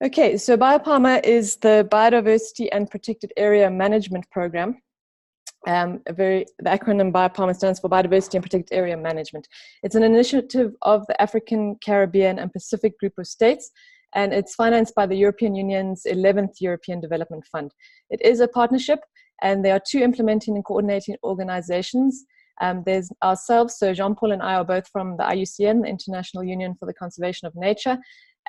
Okay, so BIOPAMA is the Biodiversity and Protected Area Management Program. The acronym BIOPAMA stands for Biodiversity and Protected Area Management. It's an initiative of the African, Caribbean, and Pacific Group of States, and it's financed by the European Union's 11th European Development Fund. It is a partnership, and there are two implementing and coordinating organizations. There's ourselves, so Jean-Paul and I are both from the IUCN, the International Union for the Conservation of Nature,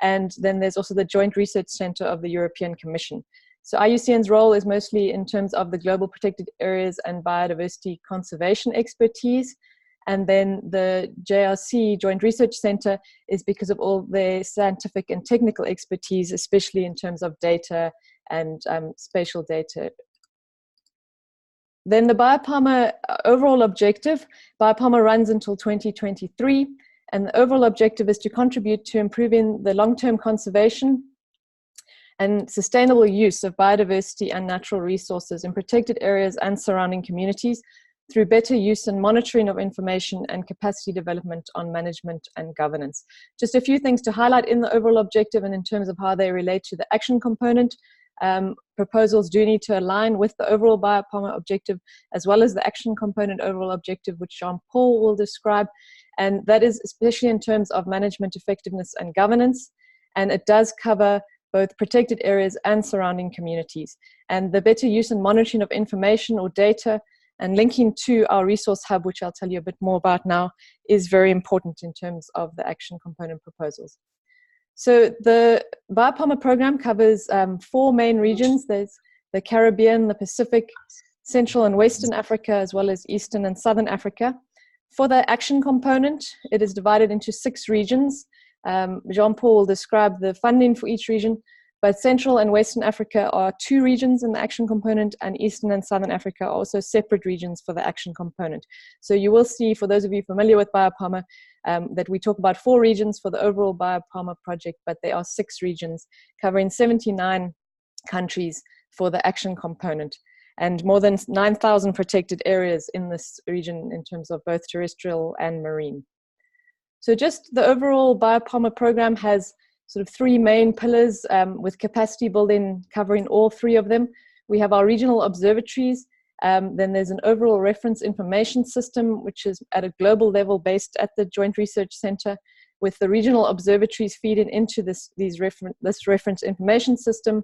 and then there's also the Joint Research Center of the European Commission. So IUCN's role is mostly in terms of the global protected areas and biodiversity conservation expertise. And then the JRC, Joint Research Center, is because of all their scientific and technical expertise, especially in terms of data and spatial data. Then the BIOPAMA overall objective, BIOPAMA runs until 2023. And the overall objective is to contribute to improving the long-term conservation and sustainable use of biodiversity and natural resources in protected areas and surrounding communities through better use and monitoring of information and capacity development on management and governance. Just a few things to highlight in the overall objective and in terms of how they relate to the action component. Proposals do need to align with the overall BIOPAMA objective as well as the action component overall objective, which Jean-Paul will describe. And that is especially in terms of management effectiveness and governance. And it does cover both protected areas and surrounding communities. And the better use and monitoring of information or data and linking to our resource hub, which I'll tell you a bit more about now, is very important in terms of the action component proposals. So the BIOPAMA program covers 4 main regions. There's the Caribbean, the Pacific, Central and Western Africa, as well as Eastern and Southern Africa. For the action component, it is divided into 6 regions. Jean-Paul will describe the funding for each region, but Central and Western Africa are 2 regions in the action component, and Eastern and Southern Africa are also separate regions for the action component. So you will see, for those of you familiar with BIOPAMA, that we talk about 4 regions for the overall BIOPAMA project, but there are 6 regions covering 79 countries for the action component, and more than 9,000 protected areas in this region in terms of both terrestrial and marine. So just the overall BIOPAMA program has sort of 3 main pillars with capacity building covering all 3 of them. We have our regional observatories. Then there's an overall reference information system, which is at a global level based at the Joint Research Center, with the regional observatories feeding into this reference information system.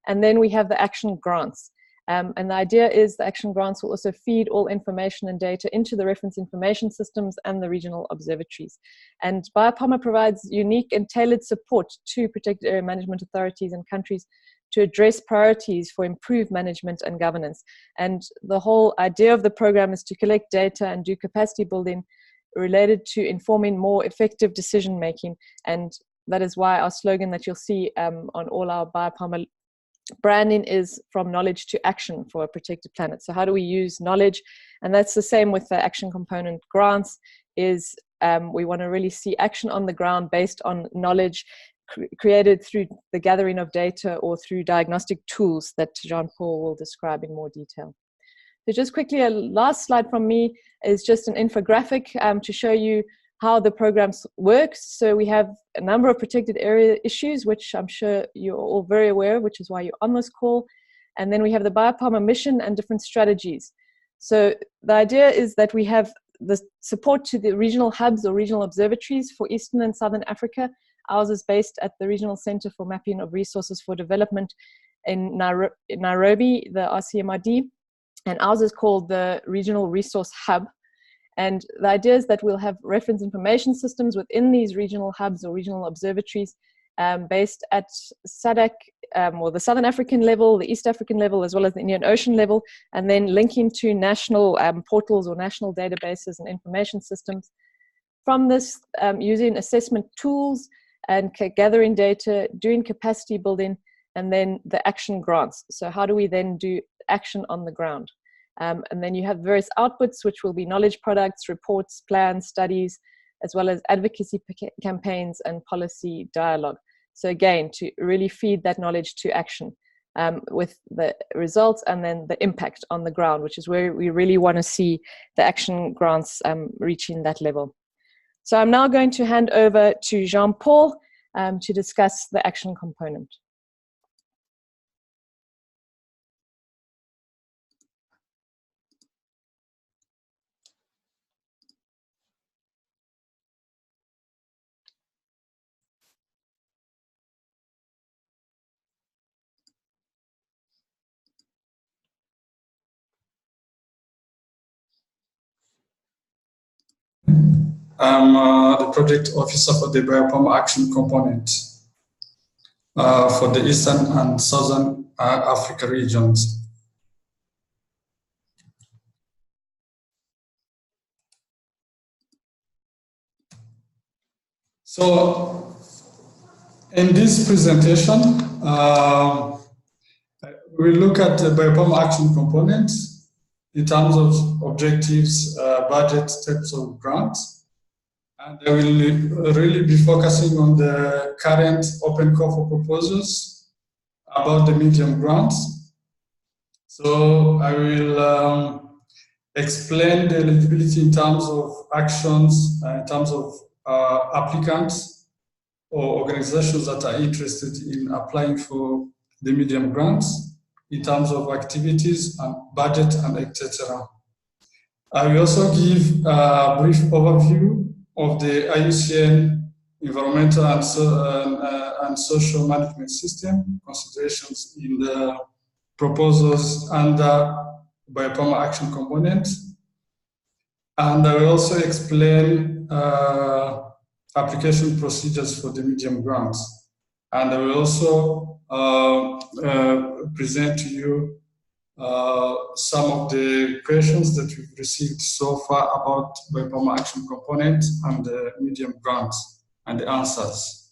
And then we have the action grants. And the idea is the action grants will also feed all information and data into the reference information systems and the regional observatories. And BIOPAMA provides unique and tailored support to protected area management authorities and countries to address priorities for improved management and governance. And the whole idea of the program is to collect data and do capacity building related to informing more effective decision making. And that is why our slogan that you'll see on all our BIOPAMA branding is from knowledge to action for a protected planet. So how do we use knowledge? And that's the same with the action component grants, is we want to really see action on the ground based on knowledge created through the gathering of data or through diagnostic tools that Jean-Paul will describe in more detail. So just quickly, a last slide from me is just an infographic to show you how the program works. So we have a number of protected area issues, which I'm sure you're all very aware of, which is why you're on this call. And then we have the BIOPAMA mission and different strategies. So the idea is that we have the support to the regional hubs or regional observatories for Eastern and Southern Africa. Ours is based at the Regional Center for Mapping of Resources for Development in Nairobi, the RCMRD. And ours is called the Regional Resource Hub. And the idea is that we'll have reference information systems within these regional hubs or regional observatories based at SADC, or the Southern African level, the East African level, as well as the Indian Ocean level, and then linking to national portals or national databases and information systems. From this, using assessment tools and gathering data, doing capacity building, and then the action grants. So how do we then do action on the ground? And then you have various outputs, which will be knowledge products, reports, plans, studies, as well as advocacy campaigns and policy dialogue. So again, to really feed that knowledge to action with the results and then the impact on the ground, which is where we really want to see the action grants reaching that level. So I'm now going to hand over to Jean-Paul to discuss the action component. I'm the project officer for the BIOPAMA Action Component for the Eastern and Southern Africa regions. So, in this presentation, we look at the BIOPAMA Action Component in terms of objectives, budget, types of grants. And I will really be focusing on the current open call for proposals about the medium grants. So I will explain the eligibility in terms of actions, in terms of applicants or organizations that are interested in applying for the medium grants, in terms of activities and budget and etc. I will also give a brief overview of the IUCN environmental and social management system considerations in the proposals under BIOPAMA Action Component. And I will also explain application procedures for the medium grants. And I will also present to you some of the questions that we've received so far about BIOPAMA Action Component and the medium grants and the answers.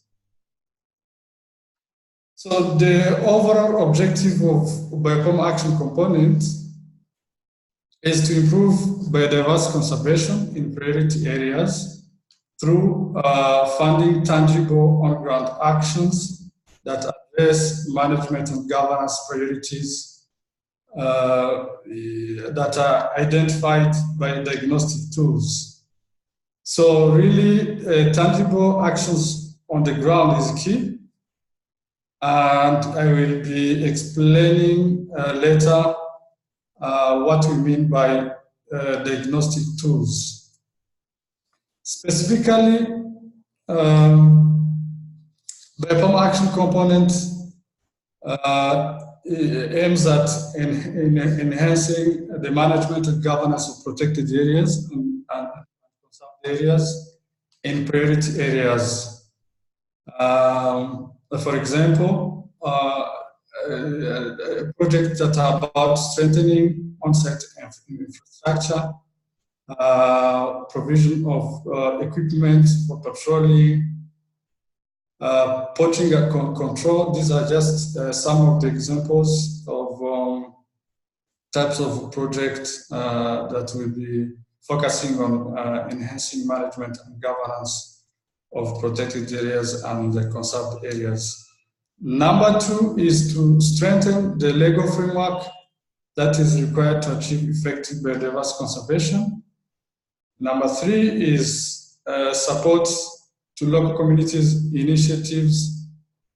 So the overall objective of BIOPAMA Action Component is to improve biodiversity conservation in priority areas through funding tangible on-ground actions that address management and governance priorities that are identified by diagnostic tools. So really, tangible actions on the ground is key. And I will be explaining later what we mean by diagnostic tools. Specifically, BIOPAMA Action Component aims at enhancing the management and governance of protected areas and conserved areas in priority areas. For example, projects that are about strengthening on-site infrastructure, provision of equipment for patrolling, poaching control. These are just some of the examples of types of projects that will be focusing on enhancing management and governance of protected areas and the conserved areas. Number two is to strengthen the legal framework that is required to achieve effective biodiversity conservation. Number three is support to local communities initiatives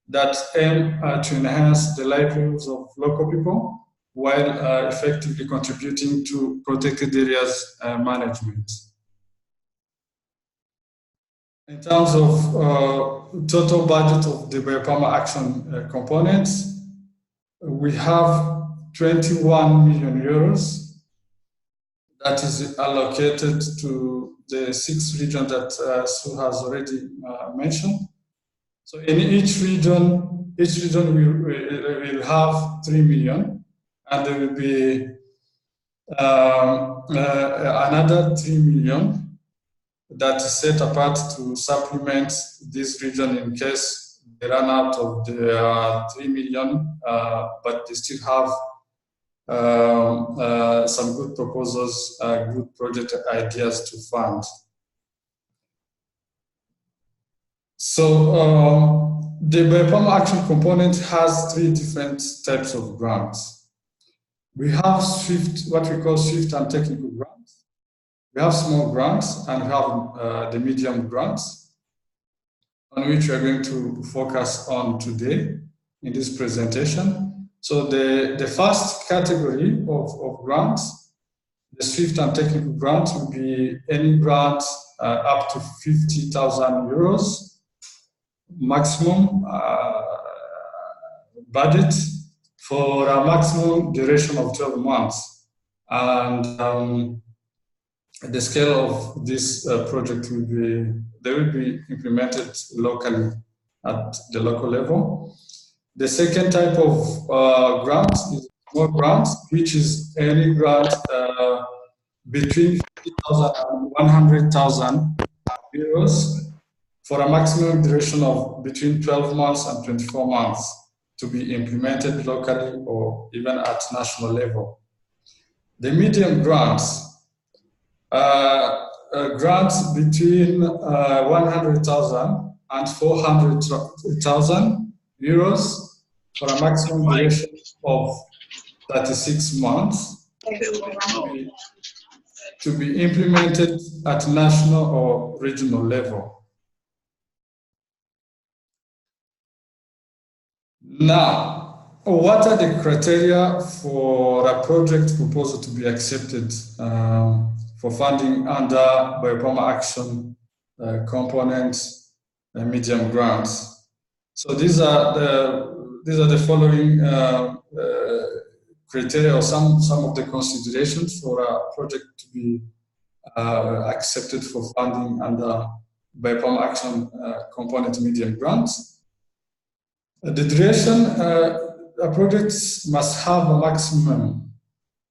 that aim to enhance the livelihoods of local people while effectively contributing to protected areas management. In terms of total budget of the BIOPAMA Action Components, we have 21 million euros that is allocated to the 6 regions that Sue has already mentioned. So in each region will have 3 million, and there will be another 3 million that is set apart to supplement this region in case they run out of the 3 million, but they still have some good proposals, good project ideas to fund. So the BIOPAMA Action Component has 3 different types of grants. We have what we call swift and technical grants. We have small grants, and we have the medium grants, on which we are going to focus on today in this presentation. So the first category of grants, the swift and technical grant, will be any grant up to 50,000 euros maximum budget for a maximum duration of 12 months. And the scale of this project will be, they will be implemented locally at the local level. The second type of grant is small grant, which is any grant between 50,000 and 100,000 euros for a maximum duration of between 12 months and 24 months to be implemented locally or even at national level. The medium grants, grants between 100,000 and 400,000 euros for a maximum duration of 36 months to be implemented at national or regional level. Now, what are the criteria for a project proposal to be accepted for funding under BIOPAMA Action Component medium grants? So these are the following criteria or some of the considerations for a project to be accepted for funding under BIOPAMA Action Component medium grants. The duration, a project must have a maximum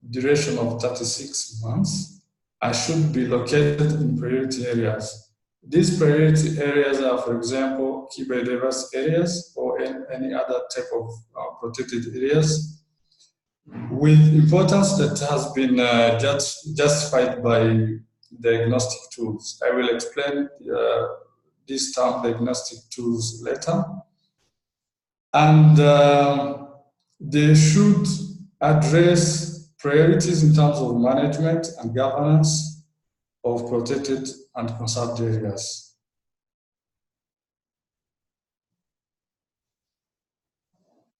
duration of 36 months and should be located in priority areas. These priority areas are, for example, key biodiverse areas or any other type of protected areas with importance that has been justified by diagnostic tools. I will explain this term diagnostic tools later. And they should address priorities in terms of management and governance of protected and conserved areas.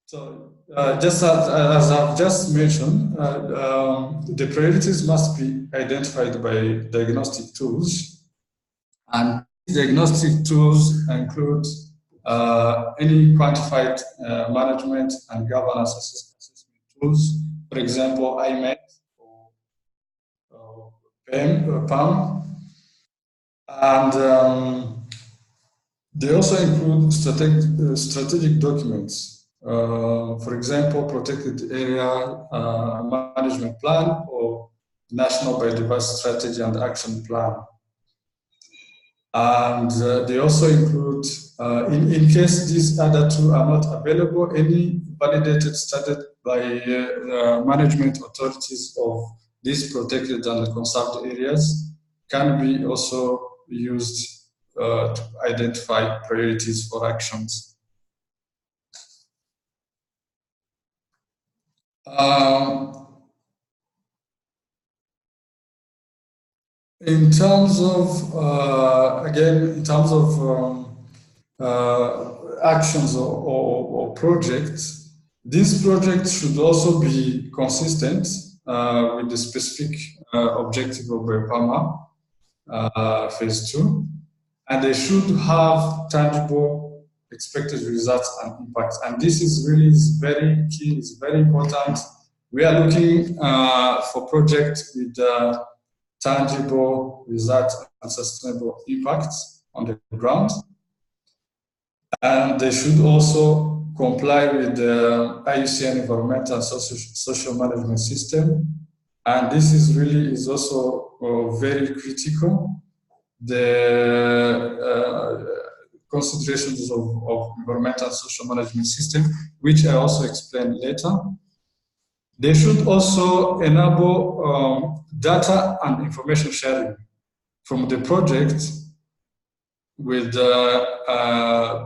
So just as I've just mentioned, the priorities must be identified by diagnostic tools, and diagnostic tools include any quantified management and governance assessment tools, for example, IMET or PAM, and they also include strategic documents, for example, protected area management plan or national biodiversity strategy and action plan. And they also include, in case these other two are not available, any validated study by management authorities of these protected and conserved areas can be also used to identify priorities for actions. In terms of, again, in terms of actions or projects, these projects should also be consistent with the specific objective of BIOPAMA phase 2, and they should have tangible expected results and impacts. And this is really very key, it's very important. We are looking for projects with tangible results and sustainable impacts on the ground. And they should also comply with the IUCN environmental and social management system. And this is really also very critical. The considerations of environmental and social management system, which I also explain later. They should also enable data and information sharing from the project with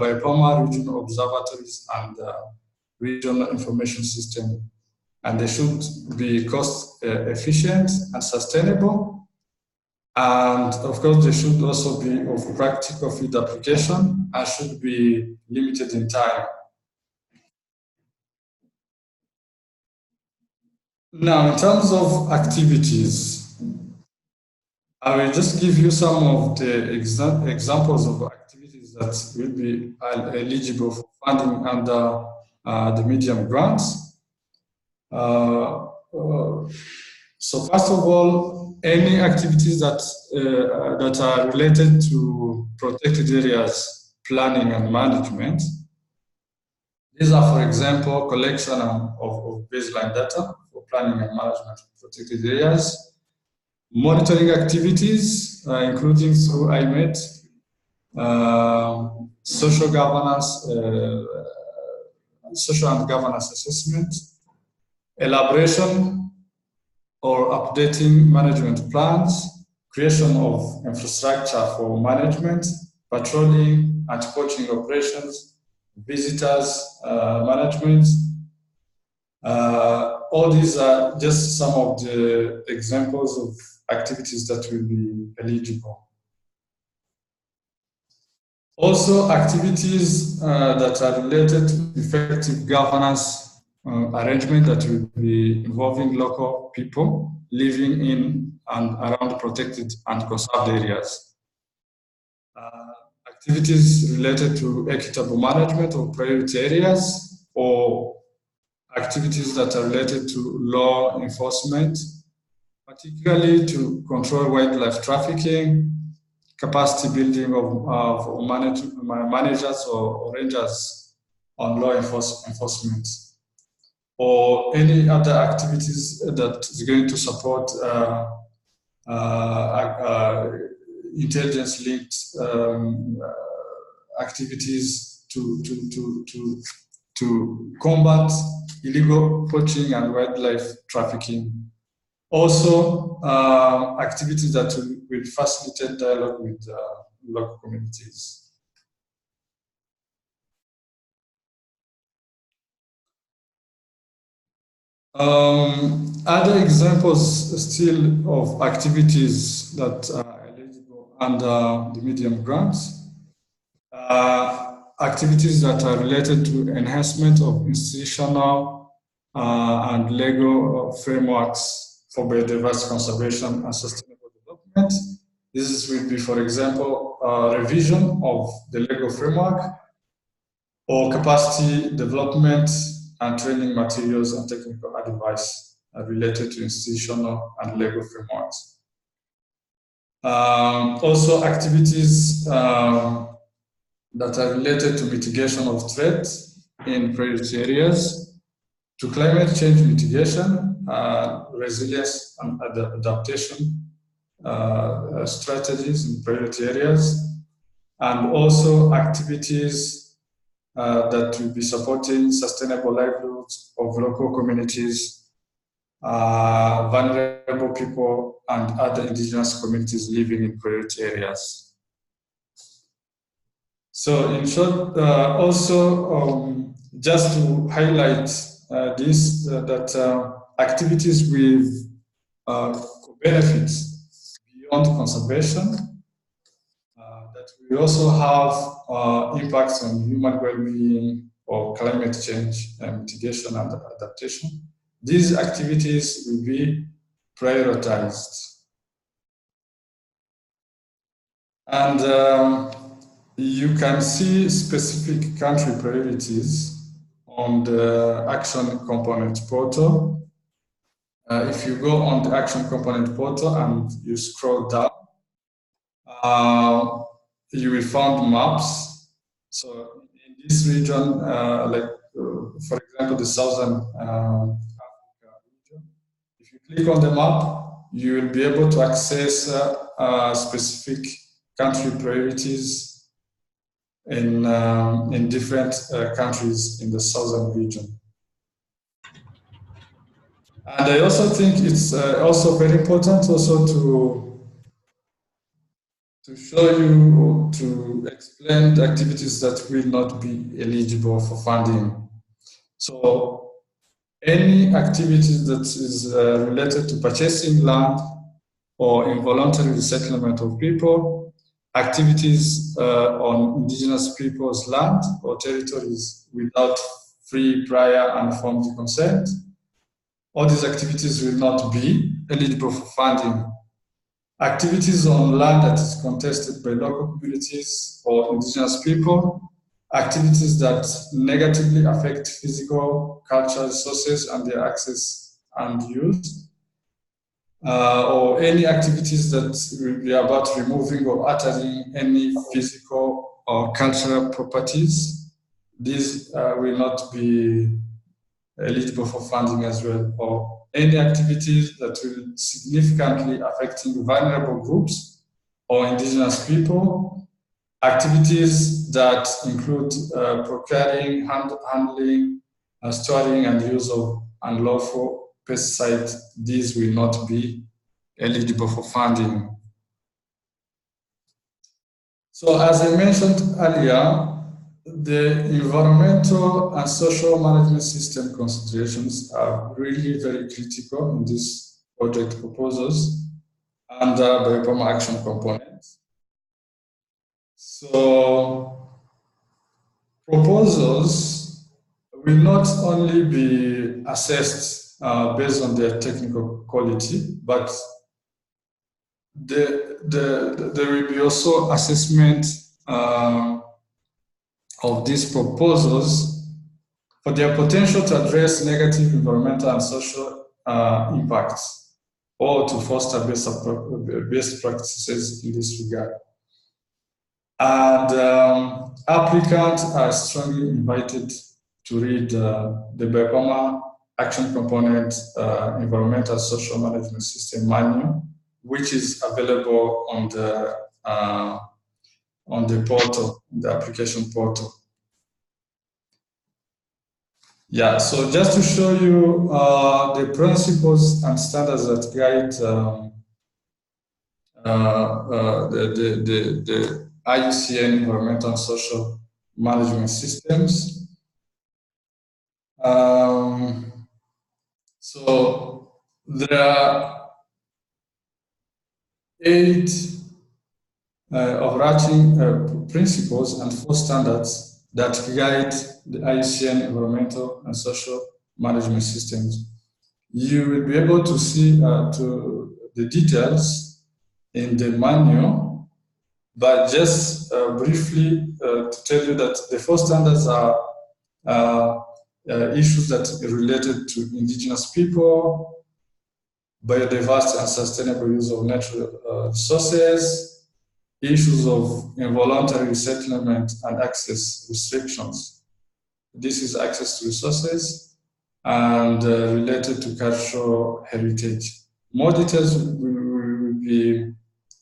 BIOPAMA regional observatories and regional information system. And they should be cost efficient and sustainable. And of course, they should also be of practical field application and should be limited in time. Now, in terms of activities, I will just give you some of the examples of activities that will be eligible for funding under the medium grants. So first of all, any activities that are related to protected areas, planning and management. These are, for example, collection of baseline data for planning and management of protected areas, monitoring activities, including through IMET, social governance, social and governance assessment, elaboration or updating management plans, creation of infrastructure for management, patrolling, anti-poaching operations, visitors management. All these are just some of the examples of activities that will be eligible. Also, activities that are related to effective governance arrangement that will be involving local people living in and around protected and conserved areas. Activities related to equitable management of priority areas, or activities that are related to law enforcement, particularly to control wildlife trafficking, capacity building of managers or rangers on law enforcement, or any other activities that is going to support intelligence-linked activities to combat illegal poaching and wildlife trafficking. Also, activities that will facilitate dialogue with local communities. Other examples still of activities that are eligible under the medium grants. Activities that are related to enhancement of institutional and legal frameworks for biodiversity conservation and sustainable development. This will be, for example, revision of the legal framework, or capacity development and training materials and technical advice related to institutional and legal frameworks. Also, activities that are related to mitigation of threats in priority areas, to climate change mitigation, resilience and adaptation strategies in priority areas, and also activities that will be supporting sustainable livelihoods of local communities, vulnerable people, and other indigenous communities living in priority areas. So in short, also just to highlight this, that activities with benefits beyond conservation, that we also have impacts on human well-being or climate change and mitigation and adaptation. These activities will be prioritized. And you can see specific country priorities on the Action Component portal. If you go on the Action Component portal and you scroll down, you will find maps. So in this region, for example, the Southern Africa region, if you click on the map, you will be able to access specific country priorities in different countries in the Southern region. And I also think it's also very important also to show you, to explain the activities that will not be eligible for funding. So any activity that is related to purchasing land or involuntary resettlement of people, activities on indigenous people's land or territories without free, prior, and informed consent, all these activities will not be eligible for funding. Activities on land that is contested by local communities or indigenous people, activities that negatively affect physical, cultural resources and their access and use, or any activities that will be about removing or altering any physical or cultural properties, these will not be eligible for funding as well, or any activities that will significantly affecting vulnerable groups or indigenous people, activities that include procuring, handling, storing and use of unlawful pesticides, these will not be eligible for funding. So as I mentioned earlier, the environmental and social management system considerations are really very critical in these project proposals under BIOPAMA Action Component. So proposals will not only be assessed based on their technical quality, but there will be also assessment of these proposals for their potential to address negative environmental and social impacts, or to foster best practices in this regard. And applicants are strongly invited to read the BIOPAMA Action Component Environmental Social Management System Manual, which is available on the portal, the application portal. Yeah, so just to show you the principles and standards that guide the IUCN Environmental and Social Management Systems. So there are 8 overarching principles and 4 standards that guide the IUCN Environmental and Social Management Systems. You will be able to see to the details in the manual, but just briefly to tell you that the 4 standards are issues that are related to indigenous people, biodiversity and sustainable use of natural resources, issues of involuntary resettlement and access restrictions. This is access to resources and related to cultural heritage. More details will be,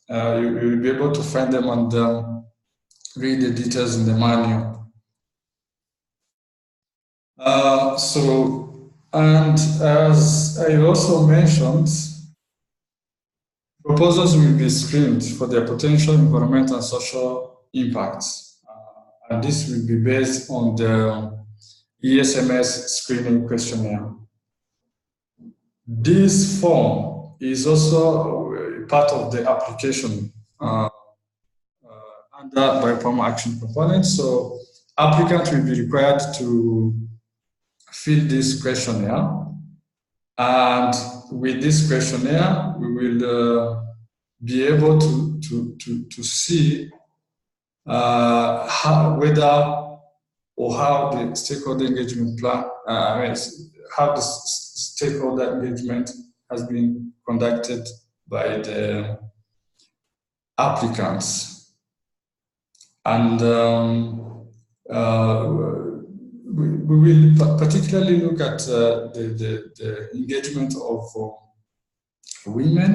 you will be able to find them and read the details in the manual. And as I also mentioned, proposals will be screened for their potential environmental and social impacts. And this will be based on the ESMS screening questionnaire. This form is also part of the application under BIOPAMA Action Component. So applicants will be required to fill this questionnaire. And with this questionnaire, we will be able to see whether or how the stakeholder engagement plan, how the stakeholder engagement has been conducted by the applicants. And we will particularly look at the engagement of women.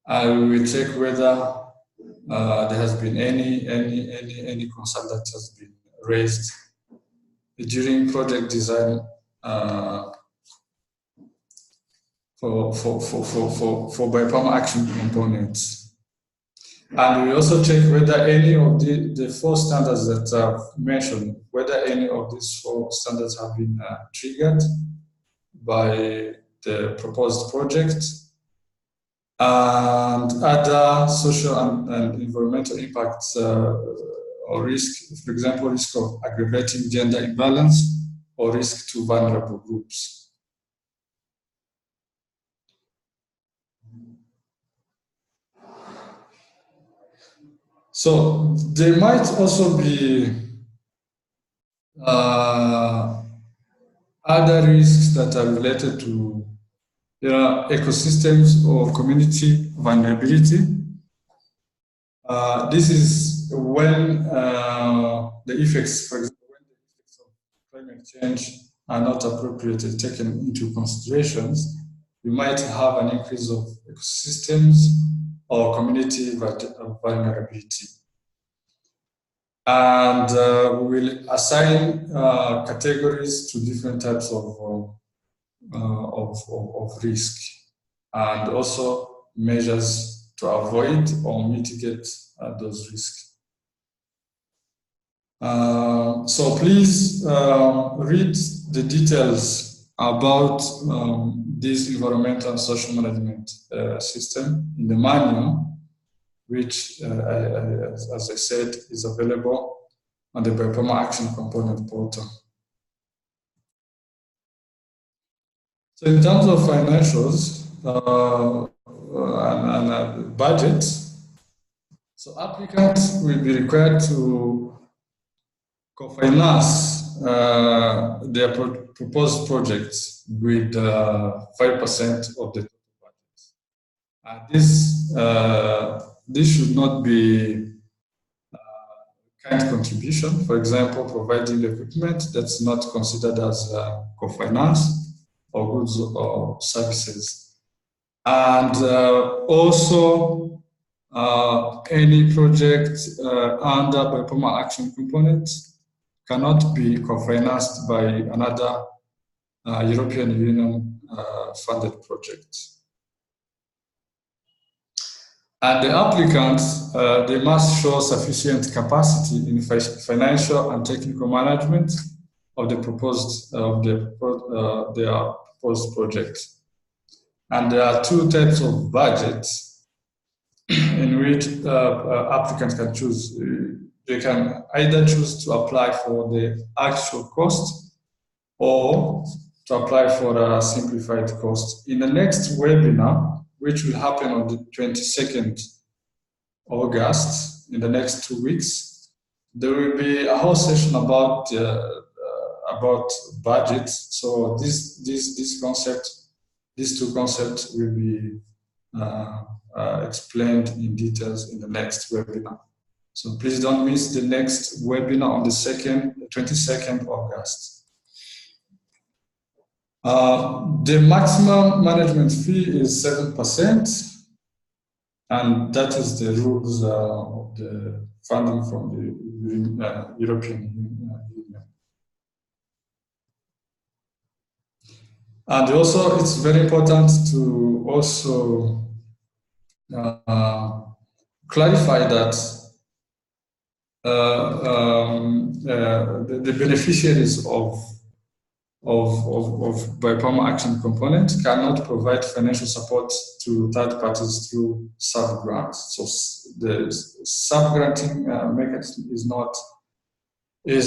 We will check whether there has been any concern that has been raised during project design for BIOPAMA Action Components. And we also check whether any of the 4 standards that I've mentioned, whether any of these 4 standards have been triggered by the proposed project, and other social and environmental impacts or risk, for example, risk of aggravating gender imbalance or risk to vulnerable groups. So there might also be other risks that are related to There are ecosystems or community vulnerability. This is when the effects, for example, when the effects of climate change are not appropriately taken into considerations, you might have an increase of ecosystems or community vulnerability. And we will assign categories to different types of risk, and also measures to avoid or mitigate those risks. So please read the details about this environmental and social management system in the manual, which, as I said, is available on the BIOPAMA Action Component portal. So in terms of financials and budget, so applicants will be required to co-finance their proposed projects with 5% of the total budget. This should not be kind contribution. For example, providing equipment that's not considered as co-finance, or goods or services. And also any project under BIOPAMA Action Component cannot be co-financed by another European Union funded project. And the applicants, they must show sufficient capacity in financial and technical management of the proposed their proposed project. And there are two types of budgets in which applicants can choose. They can either choose to apply for the actual cost or to apply for a simplified cost. In the next webinar, which will happen on the 22nd August, in the next 2 weeks, there will be a whole session about budget. So these two concepts will be explained in details in the next webinar. So please don't miss the next webinar on the 22nd August. The maximum management fee is 7%, and that is the rules of the funding from the European Union. And also, it's very important to also clarify that the beneficiaries of BIOPAMA Action Component cannot provide financial support to third parties through sub-grants. So the sub-granting mechanism is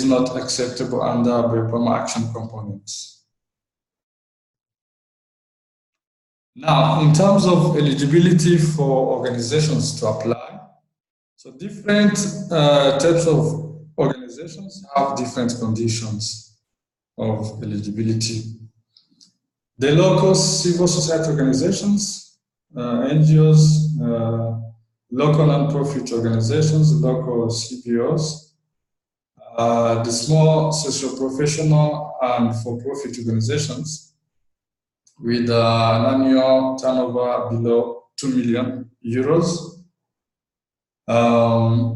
not acceptable under BIOPAMA Action Components. Now, in terms of eligibility for organizations to apply, so different types of organizations have different conditions of eligibility. The local civil society organizations, NGOs, local non-profit organizations, local CBOs, the small socio-professional and for-profit organizations with an annual turnover below 2 million euros,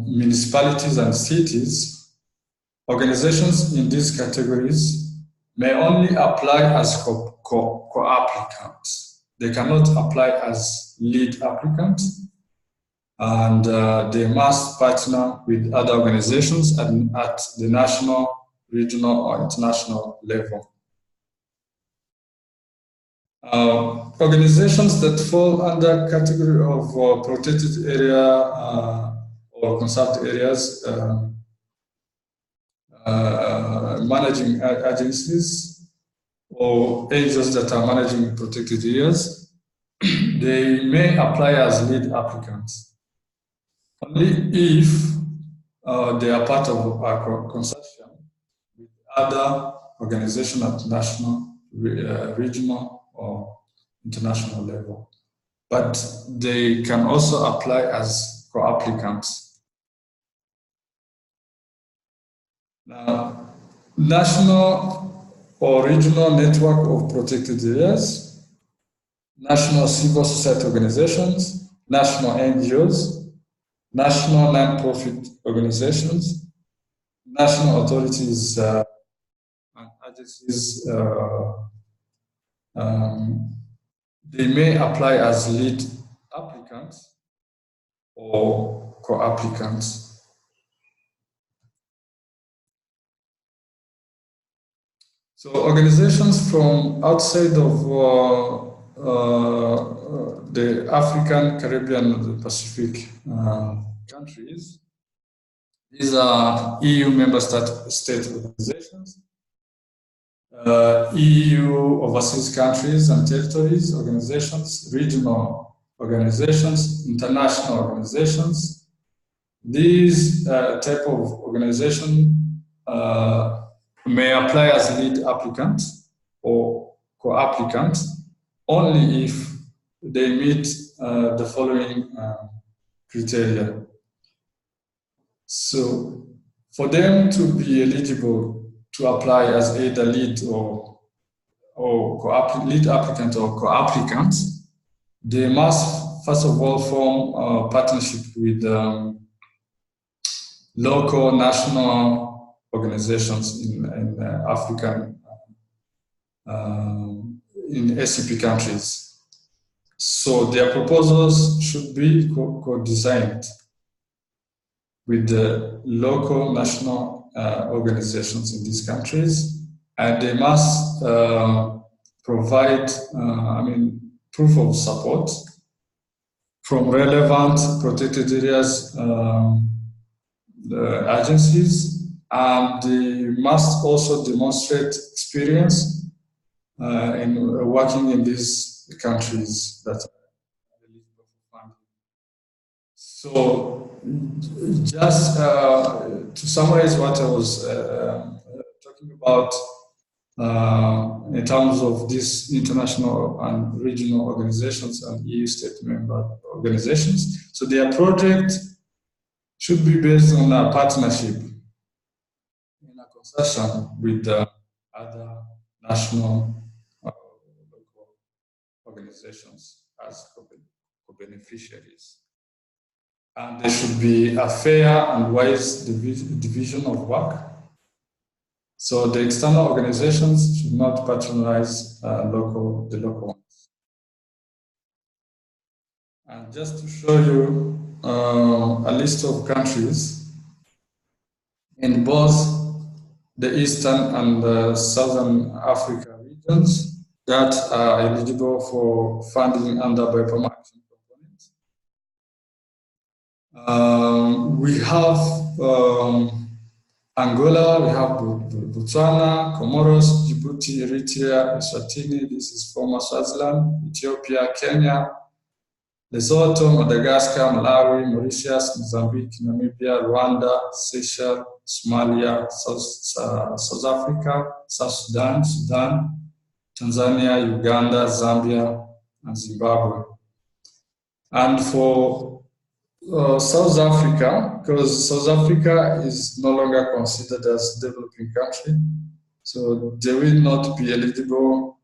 municipalities and cities. Organizations in these categories may only apply as co-applicants. They cannot apply as lead applicants, and they must partner with other organizations at the national, regional, or international level. Organizations that fall under category of protected area or conserved areas, managing agencies or NGOs that are managing protected areas, they may apply as lead applicants only if they are part of a consortium with other organizations at national, regional, or international level. But they can also apply as co-applicants. Now, national or regional network of protected areas, national civil society organizations, national NGOs, national non-profit organizations, national authorities and agencies, they may apply as lead applicants or co-applicants. So organizations from outside of the African, Caribbean, and the Pacific countries, these are EU member state organizations, EU overseas countries and territories organizations, regional organizations, international organizations. These type of organization may apply as lead applicants or co-applicants only if they meet the following criteria. So for them to be eligible to apply as either lead or lead applicant or co-applicant, they must first of all form a partnership with local, national organizations in African, in ACP countries. So their proposals should be co-designed with the local, national organizations in these countries, and they must provide, proof of support from relevant protected areas agencies, and they must also demonstrate experience in working in these countries that are eligible for funding. So, just to summarize what I was talking about in terms of these international and regional organizations and EU state member organizations, so their project should be based on a partnership in a consortium with other national local organizations as co-beneficiaries. And there should be a fair and wise division of work. So the external organizations should not patronize the local ones. And just to show you a list of countries in both the Eastern and the Southern Africa regions that are eligible for funding under BIOPAMA Action Component. We have Angola, we have Botswana, Comoros, Djibouti, Eritrea, Eswatini, this is former Swaziland, Ethiopia, Kenya, Lesotho, Madagascar, Malawi, Mauritius, Mozambique, Namibia, Rwanda, Seychelles, Somalia, South Africa, South Sudan, Tanzania, Uganda, Zambia, and Zimbabwe. And for South Africa, because South Africa is no longer considered as a developing country, so they will not be eligible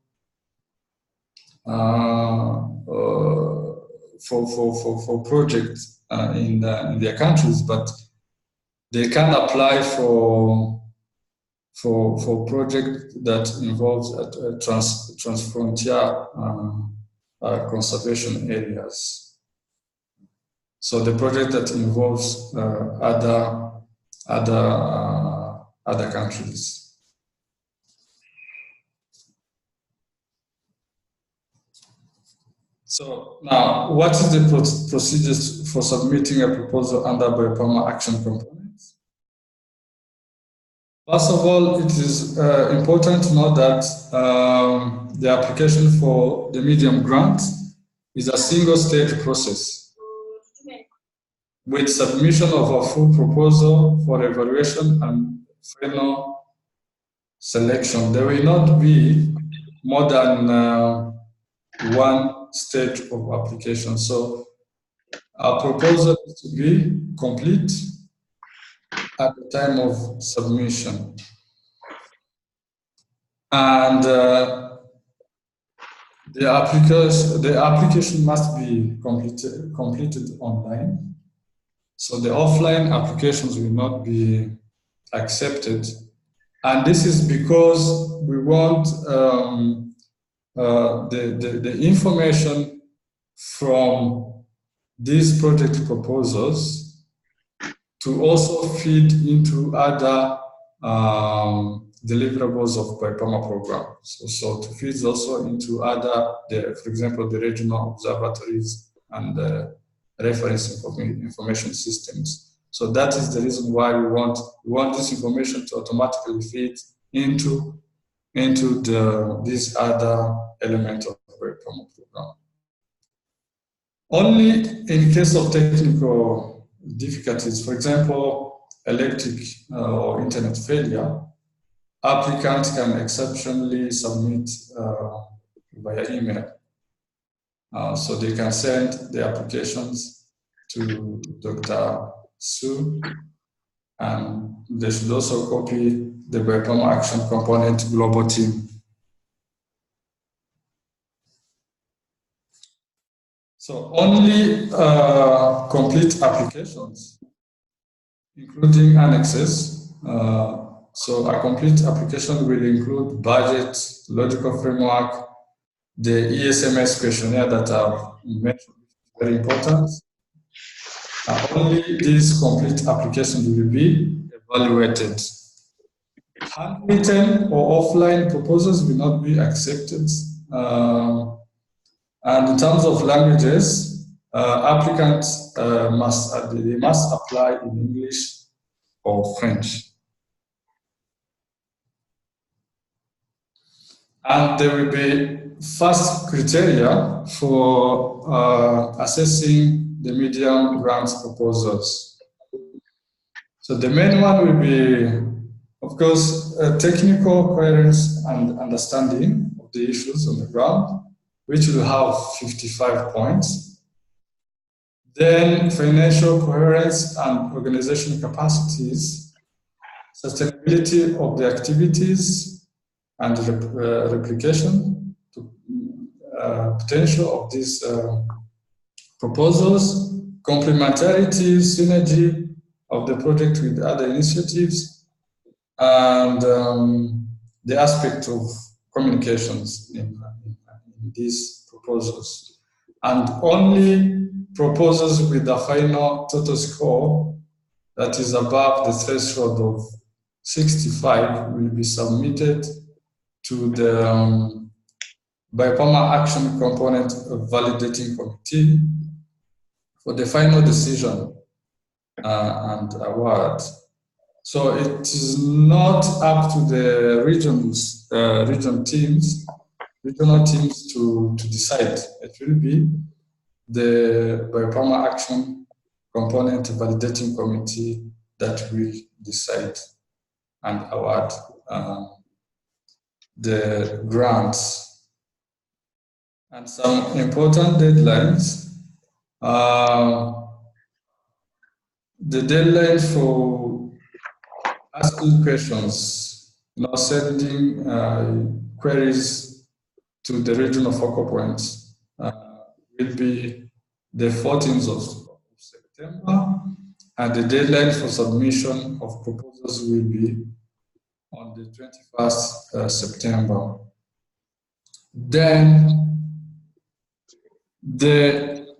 for projects in their countries, but they can apply for project that involves transfrontier conservation areas. So the project that involves other countries. So now, what is the procedures for submitting a proposal under BIOPAMA Action Component? First of all, it is important to know that the application for the medium grant is a single-stage process with submission of a full proposal for evaluation and final selection. There will not be more than one stage of application. So our proposal is to be complete at the time of submission. And the application must be completed online. So the offline applications will not be accepted. And this is because we want the information from these project proposals to also feed into other deliverables of BIOPAMA program. So to feed also into other, for example, the regional observatories and the reference information systems. So that is the reason why we want this information to automatically feed into these other elements of the BIOPAMA program. Only in case of technical difficulties, for example, electric or internet failure, applicants can exceptionally submit via email. So they can send the applications to Dr. Su, and they should also copy the BIOPAMA Action Component global team. So only complete applications, including annexes. So a complete application will include budget, logical framework, the ESMS questionnaire that I've mentioned, very important. Only these complete applications will be evaluated. Handwritten or offline proposals will not be accepted. And in terms of languages, applicants must apply in English or French. And there will be first criteria for assessing the medium grants proposals. So the main one will be, of course, technical coherence and understanding of the issues on the ground, which will have 55 points. Then financial coherence and organizational capacities, sustainability of the activities and replication potential of these proposals, complementarity, synergy of the project with other initiatives, and the aspect of communications in these proposals. And only proposals with the final total score that is above the threshold of 65 will be submitted to the BIOPAMA Action Component Validating Committee for the final decision and award. So it is not up to the regional teams to decide. It will be the BIOPAMA Action Component Validating Committee that will decide and award the grants. And some important deadlines. The deadline for asking questions, sending queries to the regional focal points will be the 14th of September, and the deadline for submission of proposals will be on the 21st September. Then the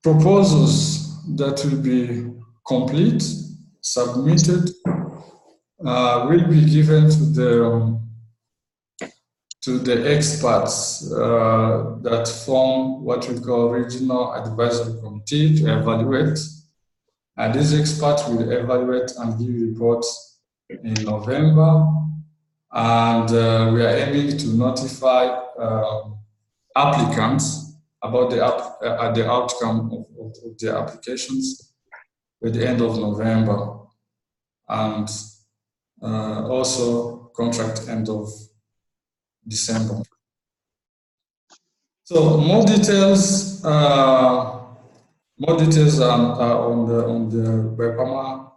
proposals that will be complete, submitted, will be given to the experts that form what we call Regional Advisory Committee to evaluate. And these experts will evaluate and give reports in November. And we are aiming to notify applicants about the outcome of their applications at the end of November, and also contract end of December. So more details are on the BIOPAMA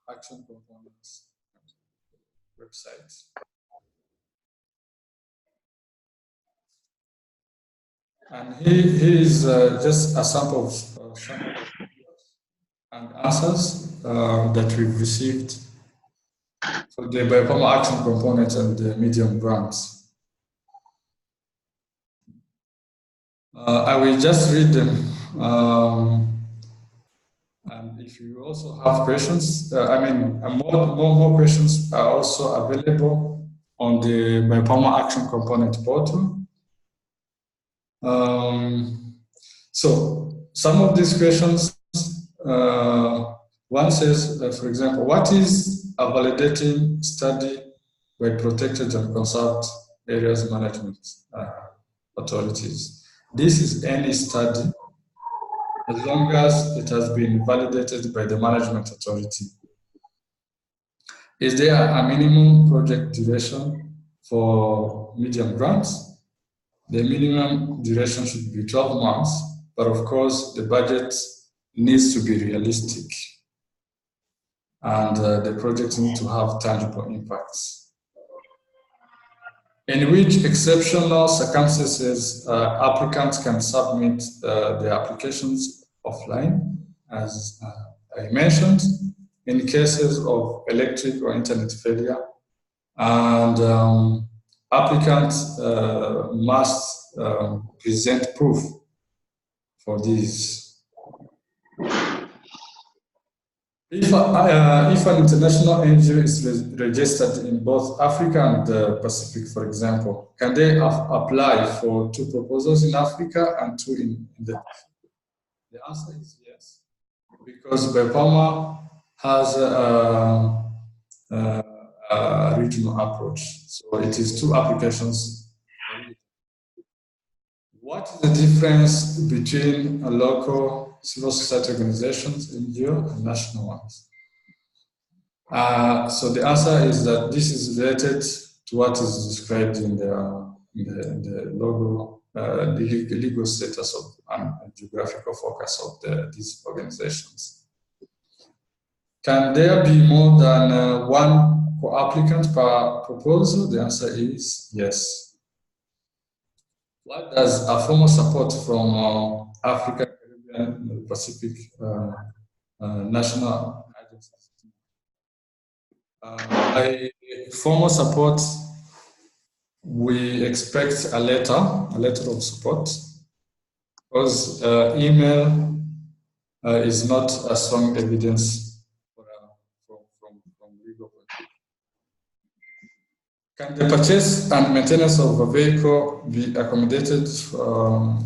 Action Components website. And here is just a sample of some and answers that we've received for the BIOPAMA Action Component and the medium grants. I will just read them. And if you also have questions, more questions are also available on the BIOPAMA Action Component portal. So some of these questions, one says, for example, what is a validating study by protected and conserved areas management authorities? This is any study as long as it has been validated by the management authority. Is there a minimum project duration for medium grants? The minimum duration should be 12 months, but of course the budget needs to be realistic and the project needs to have tangible impacts. In which exceptional circumstances applicants can submit their applications offline, as I mentioned, in cases of electric or internet failure, and applicants must present proof for these. If an international NGO is registered in both Africa and the Pacific, for example, can they apply for 2 proposals in Africa and 2 in the Pacific? The answer is yes, because BIOPAMA has a regional approach. So it is 2 applications. What is the difference between a local civil society organizations, NGO, and national ones? So the answer is that this is related to what is described in the logo, the legal status of and geographical focus of these organizations. Can there be more than 1 co-applicant per proposal? The answer is yes. What does a formal support from Africa, Caribbean, and Pacific national agencies? By formal support, we expect a letter of support, because email is not a strong evidence from legal point. Can the purchase and maintenance of a vehicle be accommodated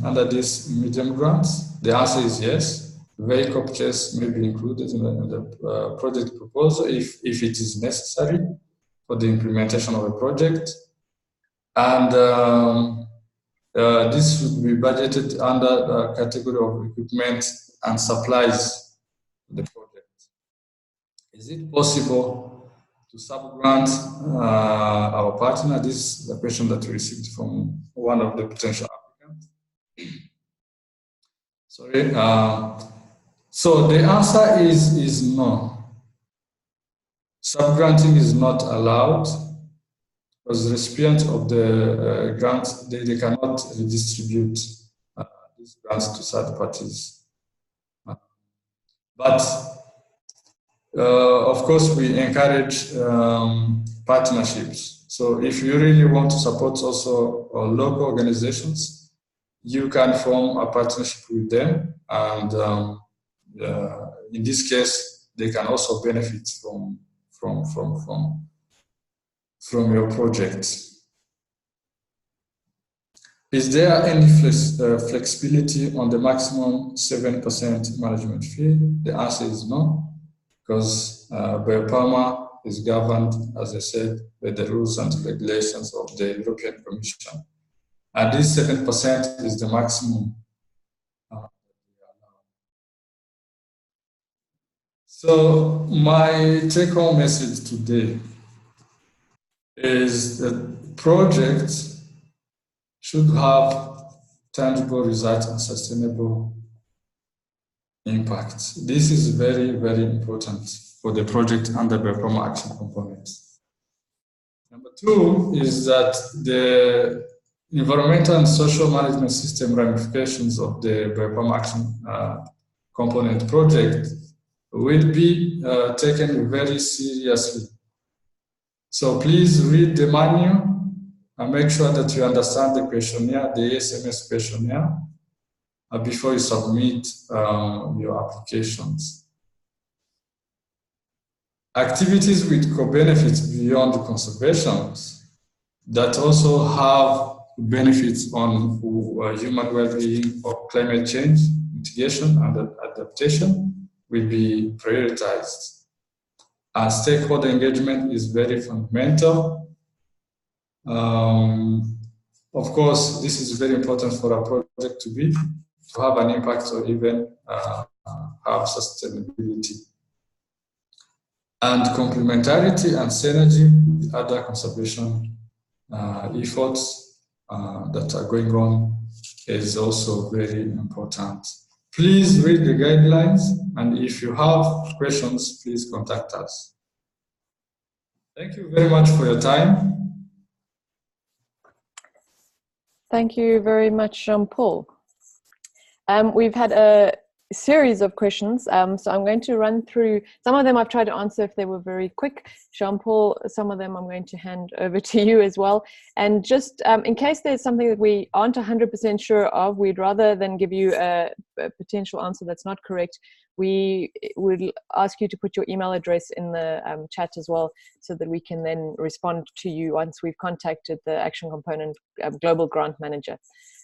under these medium grants? The answer is yes. Vehicle purchase may be included in the project proposal if it is necessary for the implementation of a project. And this should be budgeted under the category of equipment and supplies for the project. Is it possible to sub-grant our partner? This is the question that we received from one of the potential applicants. Sorry. So the answer is no. Sub-granting is not allowed, because the recipient of the grant, they cannot redistribute these grants to third parties. But of course, we encourage partnerships. So if you really want to support also local organizations, you can form a partnership with them, and in this case, they can also benefit from your project. Is there any flexibility on the maximum 7% management fee? The answer is no, because BIOPAMA is governed, as I said, by the rules and regulations of the European Commission. And this 7% is the maximum. So my take-home message today is that projects should have tangible results and sustainable impact. This is very, very important for the project under BIOPAMA Action Component. Number two is that the environmental and social management system ramifications of the BIOPAMA Action Component project will be taken very seriously. So please read the manual and make sure that you understand the questionnaire, the SMS questionnaire, before you submit your applications. Activities with co-benefits beyond conservation that also have benefits on human well-being or climate change mitigation and adaptation will be prioritized. And stakeholder engagement is very fundamental. Of course, this is very important for a project to have an impact or even have sustainability. And complementarity and synergy with other conservation efforts that are going on is also very important. Please read the guidelines, and if you have questions, please contact us. Thank you very much for your time. Thank you very much, Jean-Paul. We've had a series of questions, so I'm going to run through. Some of them I've tried to answer if they were very quick. Jean-Paul, some of them I'm going to hand over to you as well. And just in case there's something that we aren't 100% sure of, we'd rather than give you a potential answer that's not correct, we would ask you to put your email address in the chat as well, so that we can then respond to you once we've contacted the Action Component Global Grant Manager.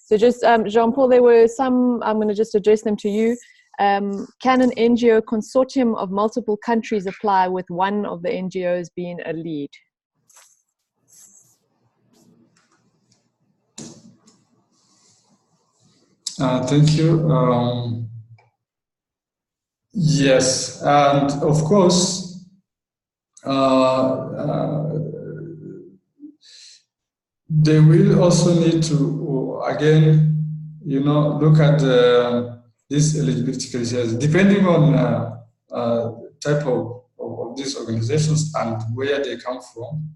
So just, Jean-Paul, there were some, I'm going to just address them to you. Can an NGO consortium of multiple countries apply with one of the NGOs being a lead? Thank you. Yes, and of course, they will also need to, again, look at this eligibility criteria, depending on type of these organizations and where they come from.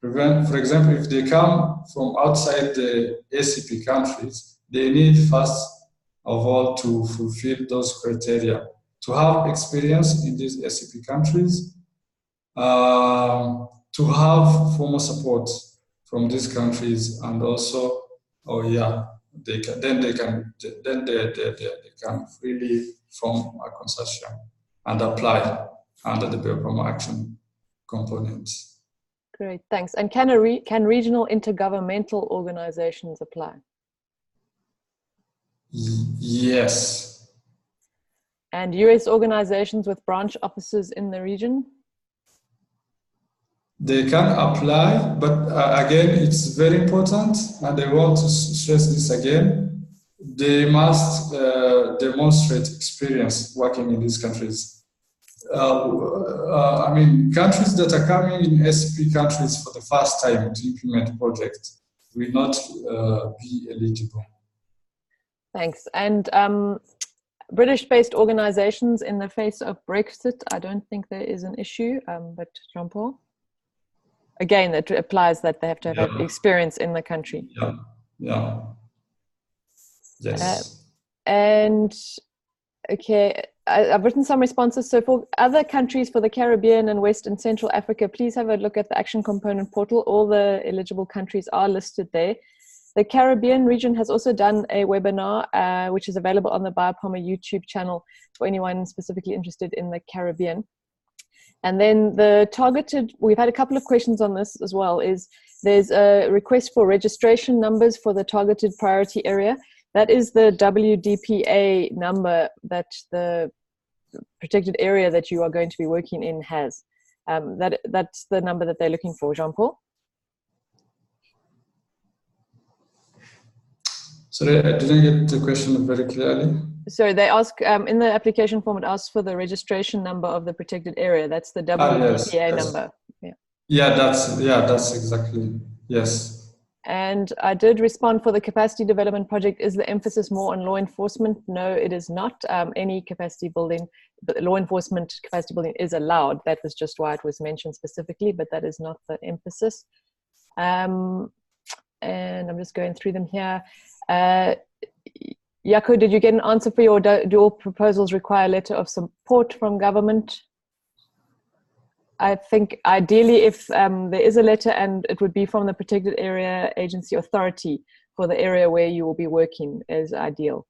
For example, if they come from outside the ACP countries, they need first of all to fulfill those criteria, to have experience in these ACP countries, to have formal support from these countries, and also, they can freely form a consortium and apply under the BIOPAMA Action Component. Great, thanks. And can regional intergovernmental organizations apply? Yes. And US organizations with branch offices in the region? They can apply, but again, it's very important, and I want to stress this again. They must demonstrate experience working in these countries. I mean, countries that are coming in ACP countries for the first time to implement projects will not be eligible. Thanks. And British-based organizations in the face of Brexit, I don't think there is an issue, but Jean-Paul? Again, that applies that they have to have experience in the country. Yeah. Yes. And okay, I've written some responses. So for other countries, for the Caribbean and West and Central Africa, please have a look at the Action Component portal. All the eligible countries are listed there. The Caribbean region has also done a webinar, which is available on the BIOPAMA YouTube channel for anyone specifically interested in the Caribbean. And then the targeted, we've had a couple of questions on this as well, is there's a request for registration numbers for the targeted priority area. That is the WDPA number that the protected area that you are going to be working in has. That's the number that they're looking for, Jean-Paul. Sorry, I didn't get the question very clearly. So they ask, in the application form, it asks for the registration number of the protected area. That's the WDPA number. Yeah, that's exactly, yes. And I did respond for the capacity development project. Is the emphasis more on law enforcement? No, it is not. Any capacity building, but law enforcement capacity building is allowed. That was just why it was mentioned specifically, but that is not the emphasis. And I'm just going through them here. Jaco, did you get an answer for your, do all proposals require a letter of support from government? I think ideally if there is a letter, and it would be from the protected area agency authority for the area where you will be working, is ideal.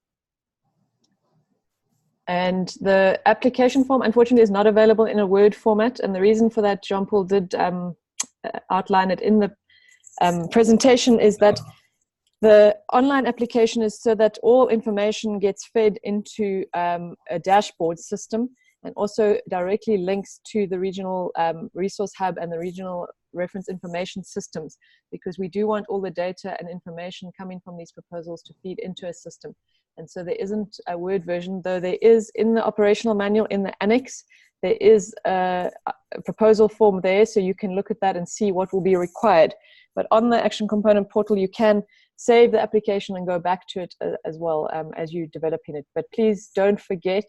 And the application form unfortunately is not available in a Word format, and the reason for that, Jean-Paul did outline it in the presentation, is that the online application is so that all information gets fed into a dashboard system, and also directly links to the regional resource hub and the regional reference information systems, because we do want all the data and information coming from these proposals to feed into a system. And so there isn't a Word version, though there is in the operational manual, in the annex, there is a proposal form there, so you can look at that and see what will be required. But on the Action Component portal, you can save the application and go back to it as well as you're developing it. But please don't forget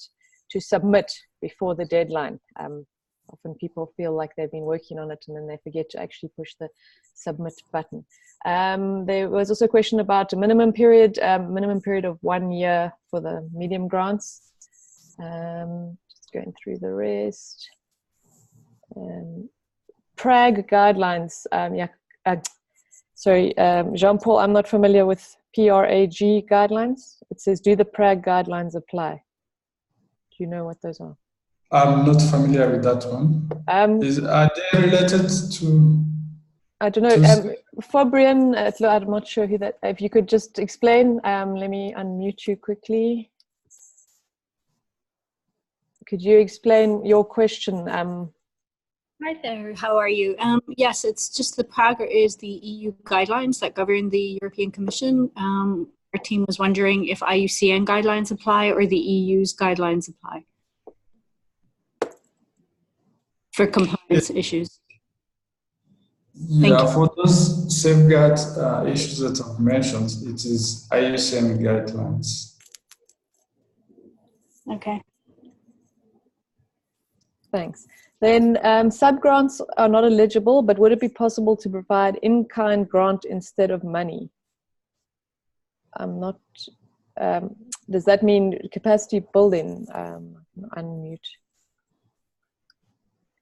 to submit before the deadline. Often people feel like they've been working on it and then they forget to actually push the submit button. There was also a question about a minimum period of 1 year for the medium grants. Just going through the rest. PRAG guidelines. Jean-Paul, I'm not familiar with PRAG guidelines. It says, do the PRAG guidelines apply? Do you know what those are? I'm not familiar with that one. Are they related to? I don't know. Fabian, I'm not sure who that. If you could just explain. Let me unmute you quickly. Could you explain your question? Hi there, how are you? Yes, it's just the PRAG is the EU guidelines that govern the European Commission. Our team was wondering if IUCN guidelines apply or the EU's guidelines apply for compliance issues. Yeah, for those safeguard issues that I've mentioned, it is IUCN guidelines. Okay. Thanks. Then sub-grants are not eligible, but would it be possible to provide in-kind grant instead of money? I'm not, does that mean capacity building? Unmute.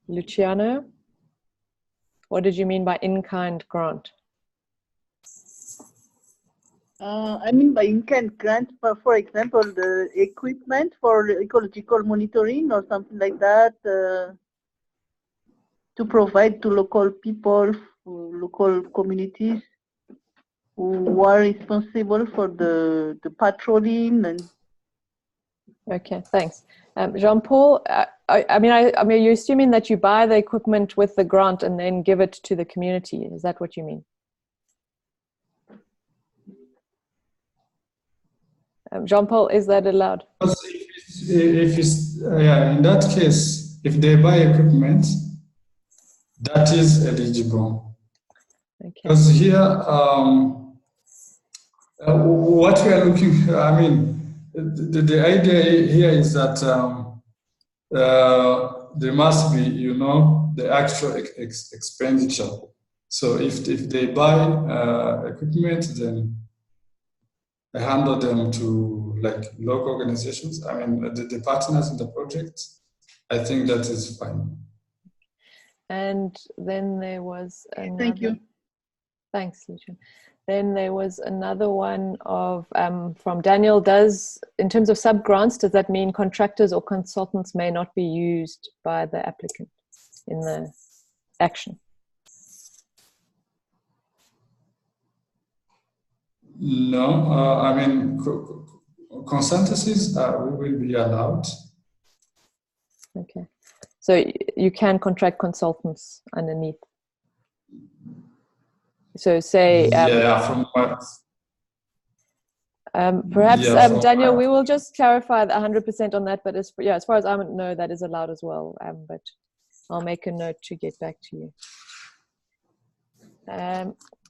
Luciano, what did you mean by in-kind grant? I mean by in-kind grant, for example, the equipment for ecological monitoring or something like that, to provide to local people, local communities who are responsible for the patrolling. And okay, thanks. Jean-Paul, I mean, you're assuming that you buy the equipment with the grant and then give it to the community. Is that what you mean? Jean-Paul, is that allowed? If it's, yeah, in that case, if they buy equipment, that is eligible. Okay. Because here, what we are looking, I mean, the idea here is that there must be, you know, the actual expenditure. So if they buy equipment, then I handle them to like local organizations. I mean, the partners in the project. I think that is fine. And then there was another. Thank you. Thanks, Lucian. Then there was another one of from Daniel. In terms of sub-grants, does that mean contractors or consultants may not be used by the applicant in the action? No, I mean, consultancies will be allowed. Okay. So you can contract consultants underneath. So say From what? Perhaps Daniel, we will just clarify 100% on that. But as far as I know, that is allowed as well. But I'll make a note to get back to you.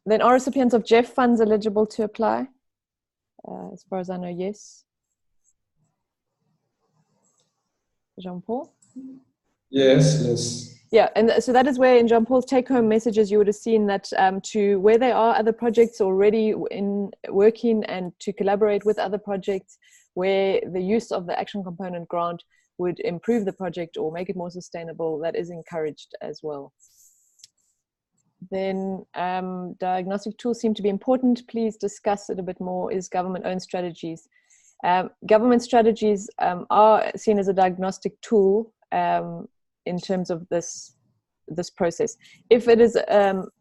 Then are recipients of GEF funds eligible to apply? As far as I know, yes. Jean-Paul? Yes, yes. Yeah, and so that is where in Jean-Paul's take-home messages you would have seen that to where there are other projects already in working and to collaborate with other projects where the use of the action component grant would improve the project or make it more sustainable, that is encouraged as well. Then diagnostic tools seem to be important. Please discuss it a bit more. Is government-owned strategies. Government strategies are seen as a diagnostic tool in terms of this process. If it is,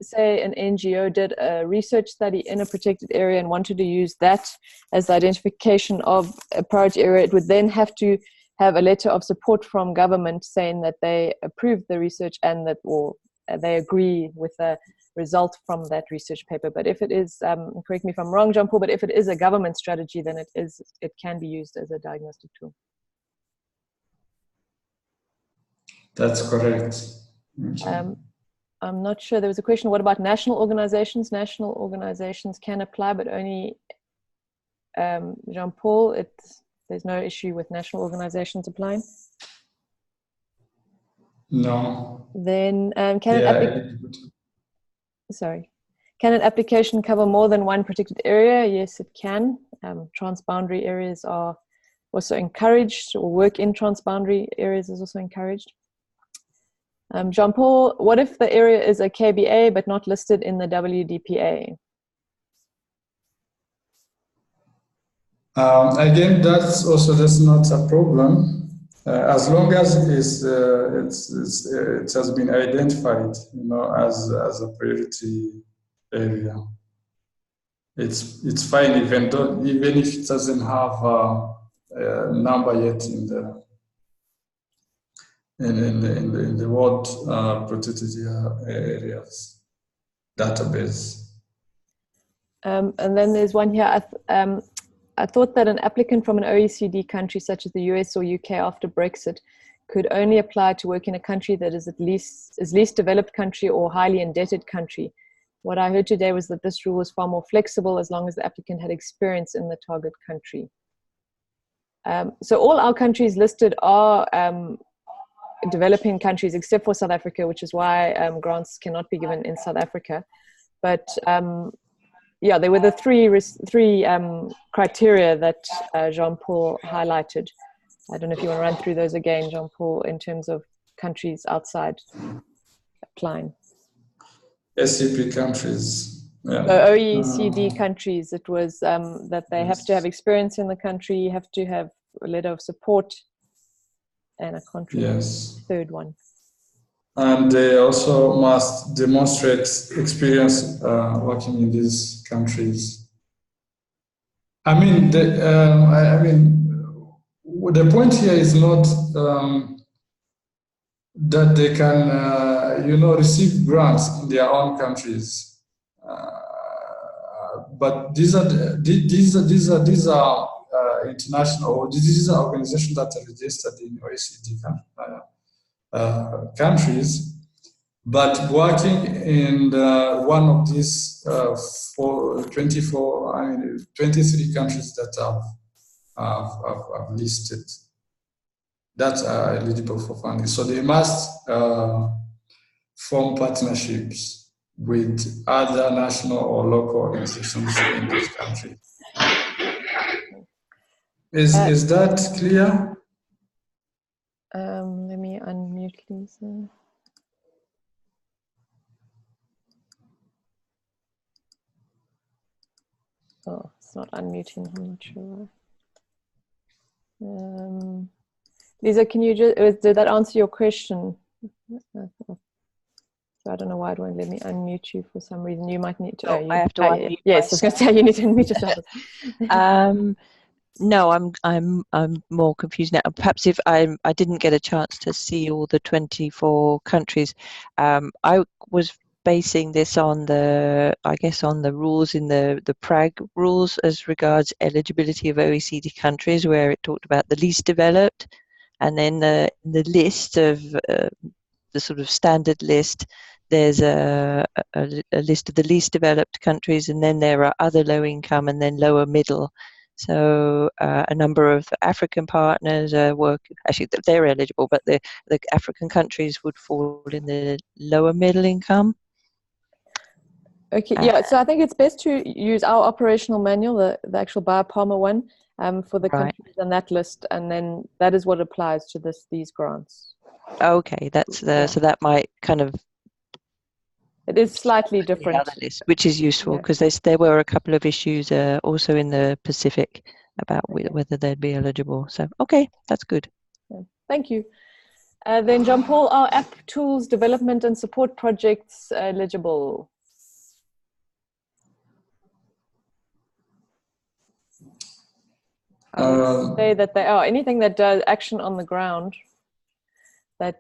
say, an NGO did a research study in a protected area and wanted to use that as the identification of a priority area, it would then have to have a letter of support from government saying that they approve the research and that, or they agree with the result from that research paper. But if it is, correct me if I'm wrong, Jean-Paul, but if it is a government strategy, then it can be used as a diagnostic tool. That's correct. I'm not sure. There was a question, what about national organizations? National organizations can apply, but only, Jean-Paul, there's no issue with national organizations applying? No. Then can an application cover more than one protected area? Yes, it can. Transboundary areas are also encouraged, or work in transboundary areas is also encouraged. Jean-Paul, what if the area is a KBA but not listed in the WDPA? Again, that's not a problem. As long as it has been identified, as a priority area, it's fine. Even if it doesn't have a number yet in the world protected areas database. And then there's one here. I thought that an applicant from an OECD country such as the US or UK after Brexit could only apply to work in a country that is least developed country or highly indebted country. What I heard today was that this rule is far more flexible as long as the applicant had experience in the target country. So all our countries listed are developing countries except for South Africa, which is why grants cannot be given in South Africa. But yeah, there were the three criteria that Jean-Paul highlighted. I don't know if you want to run through those again, Jean-Paul, in terms of countries outside applying. SCP countries. Yeah. So OECD countries, it was that they have to have experience in the country, you have to have a letter of support and a contract. Yes. Third one. And they also must demonstrate experience working in these countries. I mean, the point here is not that they can, receive grants in their own countries, but these are international. These are organizations that are registered in OECD countries, but working in one of these 23 countries that have listed that are eligible for funding. So they must form partnerships with other national or local organizations in this country. Is that clear? Let me unmute Lisa. Oh, it's not unmuting, I'm not sure why. Lisa, can you just, did that answer your question? So I don't know why it won't let me unmute you for some reason. You might need to. Oh, I have to unmute. Yes, I was going to say you need to unmute yourself. No, I'm more confused now. Perhaps if I didn't get a chance to see all the 24 countries, I was basing this on the rules in the Prague rules as regards eligibility of OECD countries, where it talked about the least developed, and then the list of the sort of standard list, there's a list of the least developed countries, and then there are other low income and then lower middle. So a number of African partners actually they're eligible, but the African countries would fall in the lower middle income. Okay, yeah, so I think it's best to use our operational manual, the actual BIOPAMA one, for the countries on that list, and then that is what applies to these grants. Okay, that's so that might kind of. It is slightly different. List, which is useful because there were a couple of issues also in the Pacific about whether they'd be eligible. So, okay, that's good. Thank you. Then Jean-Paul, are app tools development and support projects eligible? I would say that they are. Anything that does action on the ground, that,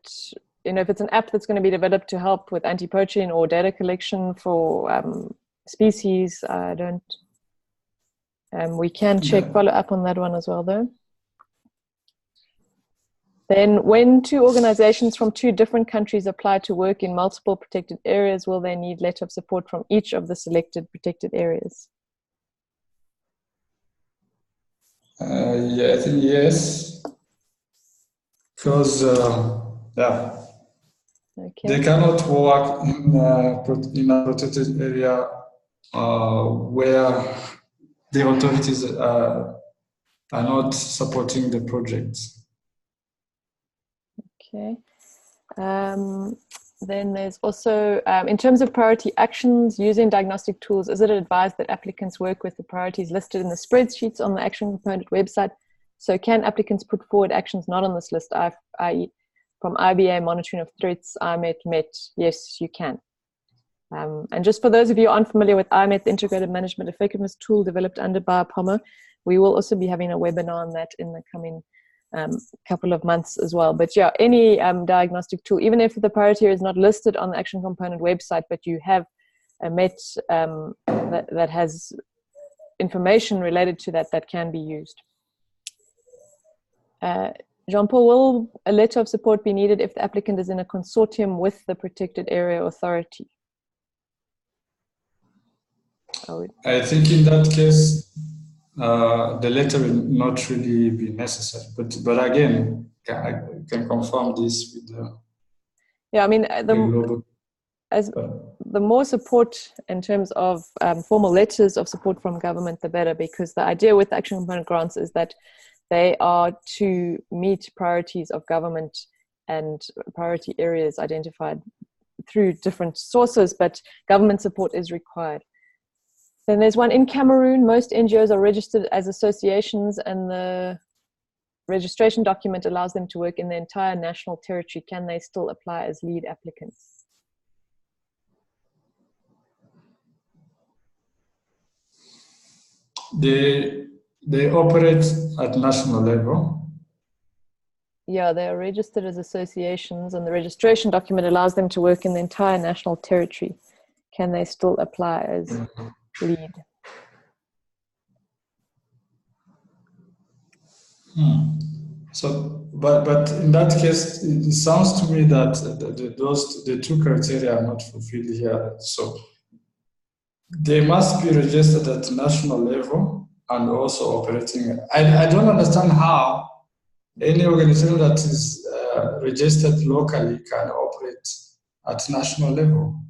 you know, if it's an app that's going to be developed to help with anti-poaching or data collection for species, I don't. We can check follow up on that one as well, though. Then, when two organizations from two different countries apply to work in multiple protected areas, will they need letter of support from each of the selected protected areas? Yeah, I think yes. Because, they cannot work in a protected area where the authorities are not supporting the projects. Okay. Then there's also, in terms of priority actions using diagnostic tools, is it advised that applicants work with the priorities listed in the spreadsheets on the Action Component website? So can applicants put forward actions not on this list, i.e. from IBA monitoring of threats, IMET, MET? Yes, you can. And just for those of you unfamiliar with IMET, the Integrated Management Effectiveness Tool developed under BIOPAMA, we will also be having a webinar on that in the coming couple of months as well. But yeah, any diagnostic tool, even if the priority area is not listed on the Action Component website, but you have a MET that has information related to that can be used. Jean-Paul, will a letter of support be needed if the applicant is in a consortium with the protected area authority? I think in that case, the letter will not really be necessary. But again, I can confirm this with the. Yeah, I mean, the more support in terms of formal letters of support from government, the better, because the idea with Action Component grants is that they are to meet priorities of government and priority areas identified through different sources, but government support is required. Then there's one in Cameroon. Most NGOs are registered as associations, and the registration document allows them to work in the entire national territory. Can they still apply as lead applicants? They operate at national level. Yeah, they are registered as associations, and the registration document allows them to work in the entire national territory. Can they still apply as lead? So, but in that case, it sounds to me that the two criteria are not fulfilled here. So they must be registered at national level and also operating. I don't understand how any organization that is registered locally can operate at national level.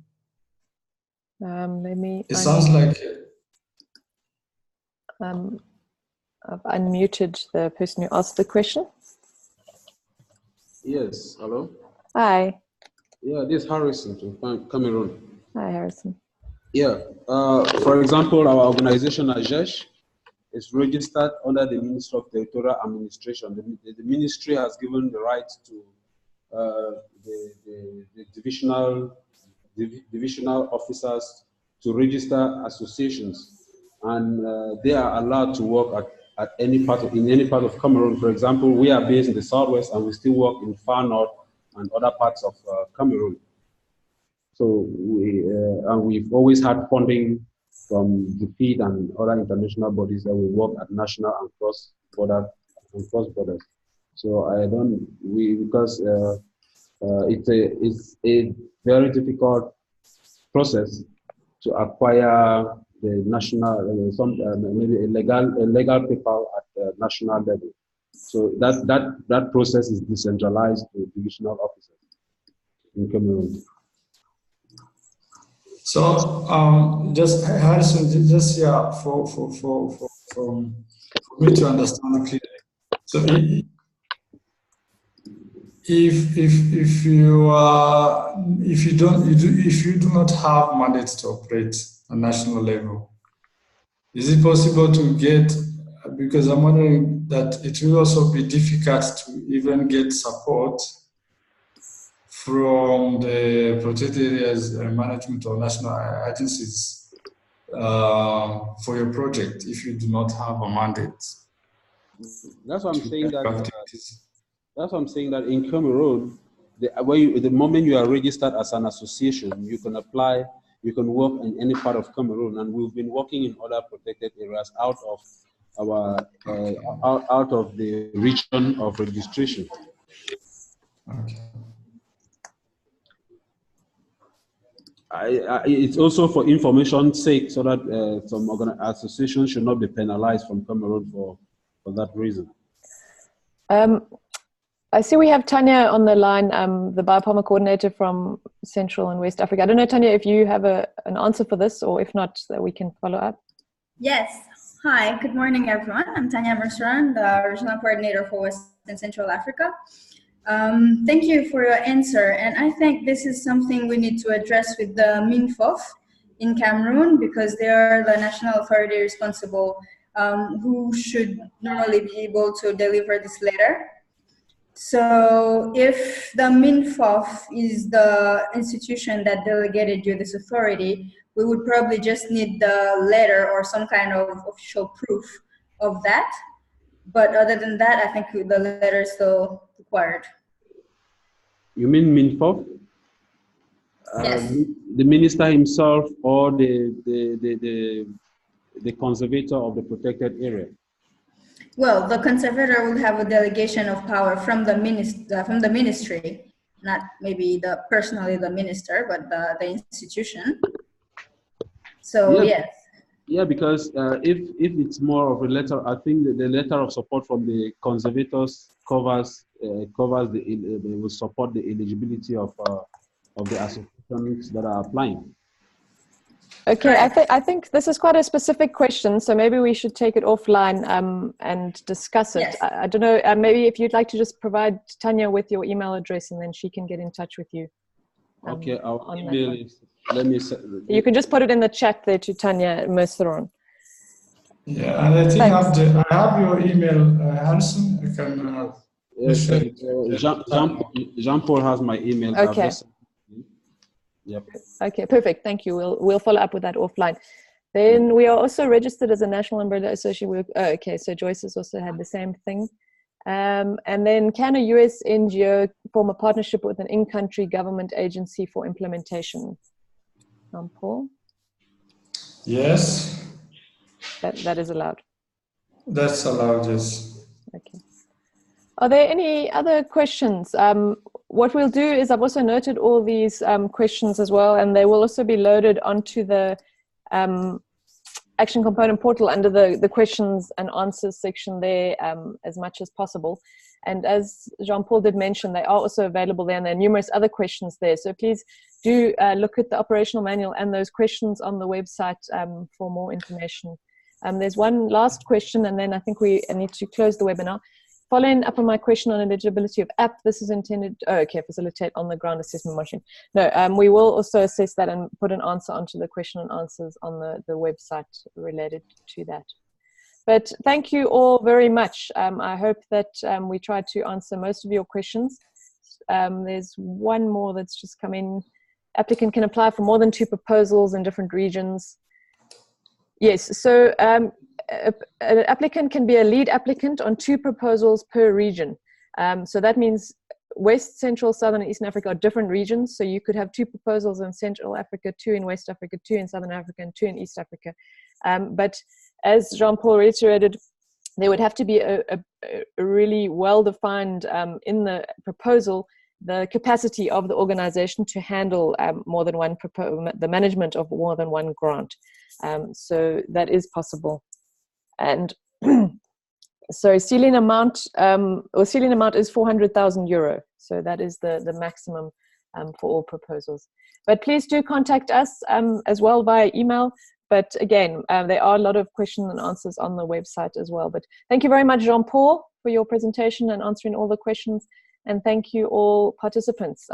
It sounds like. I've unmuted the person who asked the question. Yes, hello? Hi. Yeah, this is Harrison from Cameroon. Hi, Harrison. Yeah, for example, our organization, AJESH, is registered under the Ministry of Territorial Administration. The ministry has given the right to the divisional officers to register associations, and they are allowed to work in any part of Cameroon. For example, we are based in the southwest, and we still work in far north and other parts of Cameroon. So we've always had funding from the FEED and other international bodies that we work at national and cross borders. So because it's a very difficult process to acquire the national, maybe a legal paper at the national level. So that process is decentralized to divisional officers in Cameroon. So just Harrison, just yeah, for me to understand clearly. So if you do not have mandates to operate at national level, is it possible to get? Because I'm wondering that it will also be difficult to even get support from the protected areas management or national agencies for your project if you do not have a mandate. That's what I'm saying. That's what I'm saying, that in Cameroon, the moment you are registered as an association, you can apply, you can work in any part of Cameroon, and we've been working in other protected areas out of our out of the region of registration. Okay. It's also for information's sake, so that some associations should not be penalized from Cameroon for that reason. I see we have Tanya on the line, the BIOPAMA coordinator from Central and West Africa. I don't know, Tanya, if you have an answer for this, or if not, that we can follow up. Yes. Hi, good morning, everyone. I'm Tanya Merceran, the regional coordinator for West and Central Africa. Thank you for your answer. And I think this is something we need to address with the MINFOF in Cameroon, because they are the national authority responsible who should normally be able to deliver this letter. So if the MINFOF is the institution that delegated you this authority, we would probably just need the letter or some kind of official proof of that. But other than that, I think the letter is still required. You mean MINFOF? Yes. The minister himself, or the conservator of the protected area? Well, the conservator will have a delegation of power from the ministry, not maybe personally the minister, but the institution. So yes. Yeah, because if it's more of a letter, I think the letter of support from the conservators covers they will support the eligibility of the associations that are applying. Okay, I think this is quite a specific question, so maybe we should take it offline and discuss it. Yes. I don't know, maybe if you'd like to just provide Tanya with your email address, and then she can get in touch with you. Okay, our email is, let me say, you can just put it in the chat there to Tanya Merceron. Yeah, and I think I have your email, Harrison. I can Jean-Paul has my email. Okay. Yep. Okay, perfect. Thank you. We'll follow up with that offline. Then we are also registered as a national umbrella association. Okay, so Joyce has also had the same thing. And then, can a US NGO form a partnership with an in-country government agency for implementation? Paul? Yes. That is allowed. That's allowed, yes. Okay. Are there any other questions? What we'll do is, I've also noted all these questions as well, and they will also be loaded onto the Action Component portal under the questions and answers section there as much as possible. And as Jean-Paul did mention, they are also available there, and there are numerous other questions there. So please do look at the operational manual and those questions on the website for more information. There's one last question, and then I think I need to close the webinar. Following up on my question on eligibility of app, this is intended, facilitate on-the-ground assessment monitoring. No, we will also assess that and put an answer onto the question and answers on the website related to that. But thank you all very much. I hope that we tried to answer most of your questions. There's one more that's just come in. Applicant can apply for more than 2 proposals in different regions. Yes, so an applicant can be a lead applicant on 2 proposals per region. So that means West, Central, Southern, and Eastern Africa are different regions. So you could have 2 proposals in Central Africa, 2 in West Africa, 2 in Southern Africa, and 2 in East Africa. But as Jean-Paul reiterated, there would have to be a really well-defined in the proposal the capacity of the organization to handle more than one the management of more than one grant. So that is possible. And so ceiling amount is 400,000 euro. So that is the maximum for all proposals. But please do contact us as well via email. But again, there are a lot of questions and answers on the website as well. But thank you very much, Jean-Paul, for your presentation and answering all the questions. And thank you all participants.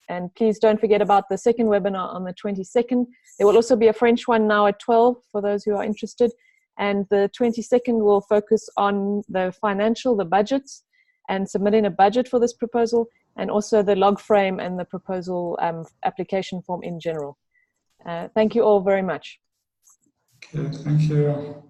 And please don't forget about the second webinar on the 22nd. There will also be a French one now at 12 for those who are interested. And the 22nd will focus on the financial, the budgets, and submitting a budget for this proposal, and also the log frame and the proposal application form in general. Thank you all very much. Okay, thank you.